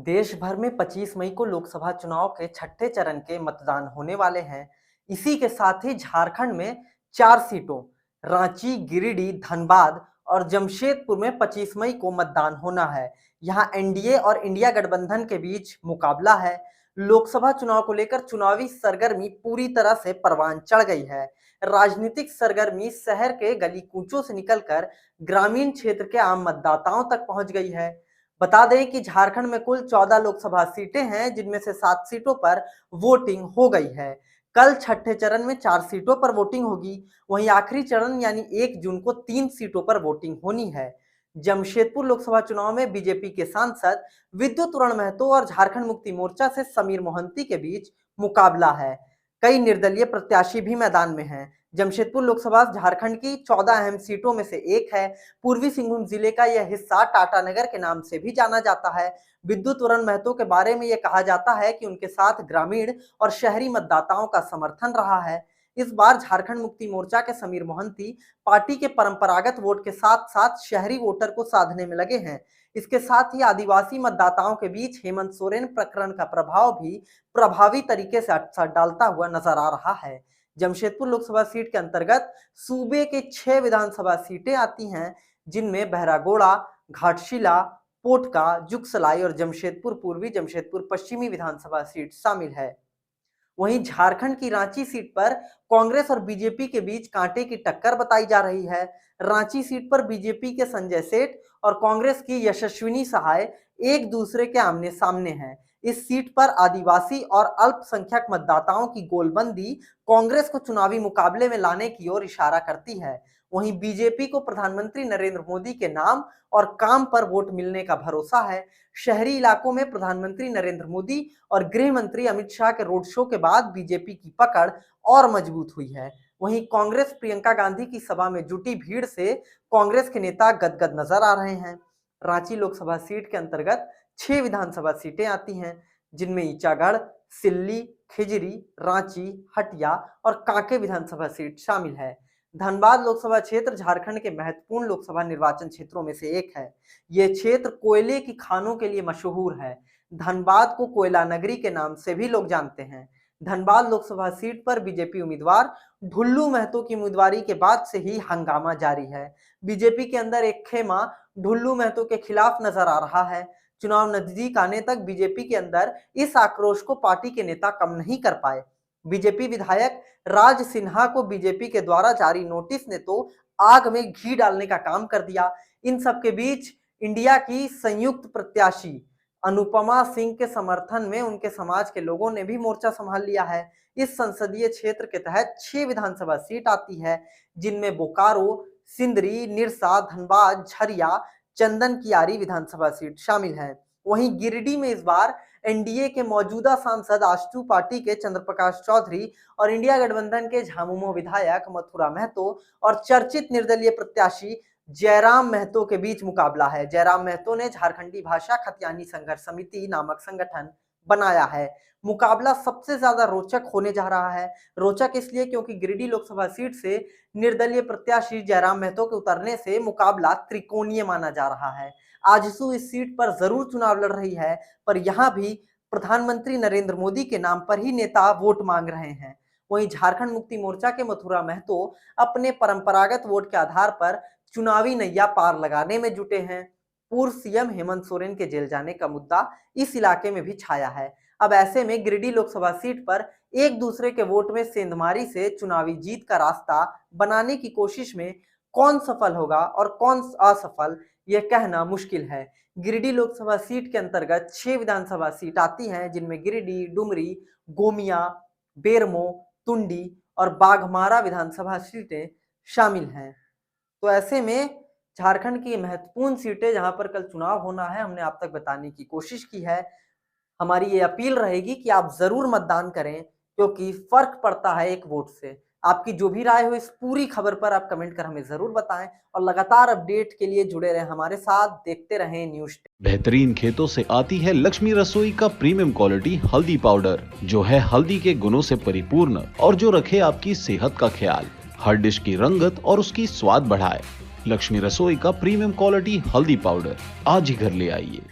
देश भर में 25 मई को लोकसभा चुनाव के छठे चरण के मतदान होने वाले हैं। इसी के साथ ही झारखंड में 4 सीटों रांची, गिरिडीह, धनबाद और जमशेदपुर में 25 मई को मतदान होना है। यहाँ एनडीए और इंडिया गठबंधन के बीच मुकाबला है। लोकसभा चुनाव को लेकर चुनावी सरगर्मी पूरी तरह से परवान चढ़ गई है। राजनीतिक सरगर्मी शहर के गली कूचों से निकलकर ग्रामीण क्षेत्र के आम मतदाताओं तक पहुंच गई है। बता दें कि झारखंड में कुल 14 लोकसभा सीटें हैं, जिनमें से 7 सीटों पर वोटिंग हो गई है। कल छठे चरण में 4 सीटों पर वोटिंग होगी। वहीं आखिरी चरण यानी 1 जून को 3 सीटों पर वोटिंग होनी है। जमशेदपुर लोकसभा चुनाव में बीजेपी के सांसद विद्युत महतो और झारखंड मुक्ति मोर्चा से समीर मोहंती के बीच मुकाबला है। कई निर्दलीय प्रत्याशी भी मैदान में हैं। जमशेदपुर लोकसभा झारखंड की 14 अहम सीटों में से एक है। पूर्वी सिंहभूम जिले का यह हिस्सा टाटानगर के नाम से भी जाना जाता है। विद्युत महतो के बारे में यह कहा जाता है कि उनके साथ ग्रामीण और शहरी मतदाताओं का समर्थन रहा है। इस बार झारखंड मुक्ति मोर्चा के समीर मोहंती पार्टी के परंपरागत वोट के साथ साथ शहरी वोटर को साधने में लगे हैं। इसके साथ ही आदिवासी मतदाताओं के बीच हेमंत सोरेन प्रकरण का प्रभाव भी प्रभावी तरीके से असर डालता हुआ नजर आ रहा है। जमशेदपुर लोकसभा सीट के अंतर्गत सूबे के 6 विधानसभा सीटें आती हैं, जिनमें बहरागोड़ा, घाटशिला, पोटका, जुगसलाई और जमशेदपुर पूर्वी, जमशेदपुर पश्चिमी विधानसभा सीट शामिल है। वहीं झारखंड की रांची सीट पर कांग्रेस और बीजेपी के बीच कांटे की टक्कर बताई जा रही है। रांची सीट पर बीजेपी के संजय सेठ और कांग्रेस की यशस्विनी सहाय एक दूसरे के आमने सामने हैं। इस सीट पर आदिवासी और अल्पसंख्यक मतदाताओं की गोलबंदी कांग्रेस को चुनावी मुकाबले में लाने की ओर इशारा करती है। वहीं बीजेपी को प्रधानमंत्री नरेंद्र मोदी के नाम और काम पर वोट मिलने का भरोसा है। शहरी इलाकों में प्रधानमंत्री नरेंद्र मोदी और गृह मंत्री अमित शाह के रोड शो के बाद बीजेपी की पकड़ और मजबूत हुई है। वहीं कांग्रेस प्रियंका गांधी की सभा में जुटी भीड़ से कांग्रेस के नेता गदगद नजर आ रहे हैं। रांची लोकसभा सीट के अंतर्गत 6 विधानसभा सीटें आती हैं, जिनमें ईचागढ़, सिल्ली, खिजरी, रांची, हटिया और कांके विधानसभा सीट शामिल है। धनबाद लोकसभा क्षेत्र झारखंड के महत्वपूर्ण लोकसभा निर्वाचन क्षेत्रों में से एक है। यह क्षेत्र कोयले की खानों के लिए मशहूर है। धनबाद को कोयला नगरी के नाम से भी लोग जानते हैं। धनबाद लोकसभा सीट पर बीजेपी उम्मीदवार ढुल्लू महतो की उम्मीदवारी के बाद से ही हंगामा जारी है। बीजेपी के अंदर एक खेमा ढुल्लू महतो के खिलाफ नजर आ रहा है। चुनाव नजदीक आने तक बीजेपी के अंदर इस आक्रोश को पार्टी के नेता कम नहीं कर पाए। बीजेपी विधायक राज सिन्हा को बीजेपी के द्वारा जारी नोटिस ने तो आग में घी डालने का काम कर दिया। इन सब के बीच इंडिया की संयुक्त प्रत्याशी अनुपमा सिंह के समर्थन में उनके समाज के लोगों ने भी मोर्चा संभाल लिया है। इस संसदीय क्षेत्र के तहत 6 विधानसभा सीट आती है, जिनमें बोकारो, सिंदरी, निरसा, धनबाद, झरिया, चंदन कियारी विधानसभा सीट शामिल है। वहीं गिरिडीह में इस बार एनडीए के मौजूदा सांसद आजसू पार्टी के चंद्रप्रकाश चौधरी और इंडिया गठबंधन के झामुमो विधायक मथुरा महतो और चर्चित निर्दलीय प्रत्याशी जयराम महतो के बीच मुकाबला है। जयराम महतो ने झारखंडी भाषा खतियानी संघर्ष समिति नामक संगठन बनाया है। मुकाबला सबसे ज्यादा रोचक होने जा रहा है। रोचक इसलिए क्योंकि गिरिडीह लोकसभा सीट से निर्दलीय प्रत्याशी जयराम महतो के उतरने से मुकाबला त्रिकोणीय माना जा रहा है। आजसू इस सीट पर जरूर चुनाव लड़ रही है, पर यहां भी प्रधानमंत्री नरेंद्र मोदी के नाम पर ही नेता वोट मांग रहे हैं। वहीं झारखंड मुक्ति मोर्चा के मथुरा महतो अपने परंपरागत वोट के आधार पर चुनावी नैया पार लगाने में जुटे हैं। पूर्व सीएम हेमंत सोरेन के जेल जाने का मुद्दा इस इलाके में भी छाया है। अब ऐसे में गिरिडीह लोकसभा सीट पर एक दूसरे के वोट में सेंधमारी से चुनावी जीत का रास्ता बनाने की कोशिश में कौन सफल होगा और कौन असफल, यह कहना मुश्किल है। गिरिडीह लोकसभा सीट के अंतर्गत 6 विधानसभा सीट आती हैं, जिनमें गिरिडीह, डुमरी, गोमिया, बेरमो, तुंडी और बाघमारा विधानसभा सीटें शामिल हैं। तो ऐसे में झारखंड की महत्वपूर्ण सीटें जहां पर कल चुनाव होना है, हमने आप तक बताने की कोशिश की है। हमारी ये अपील रहेगी कि आप जरूर मतदान करें, क्योंकि फर्क पड़ता है एक वोट से। आपकी जो भी राय हो इस पूरी खबर पर आप कमेंट कर हमें जरूर बताएं और लगातार अपडेट के लिए जुड़े रहें हमारे साथ, देखते रहें न्यूज़। बेहतरीन खेतों से आती है लक्ष्मी रसोई का प्रीमियम क्वालिटी हल्दी पाउडर, जो है हल्दी के गुणों से परिपूर्ण और जो रखे आपकी सेहत का ख्याल, हर डिश की रंगत और उसकी स्वाद बढ़ाए। लक्ष्मी रसोई का प्रीमियम क्वालिटी हल्दी पाउडर आज ही घर ले आइए।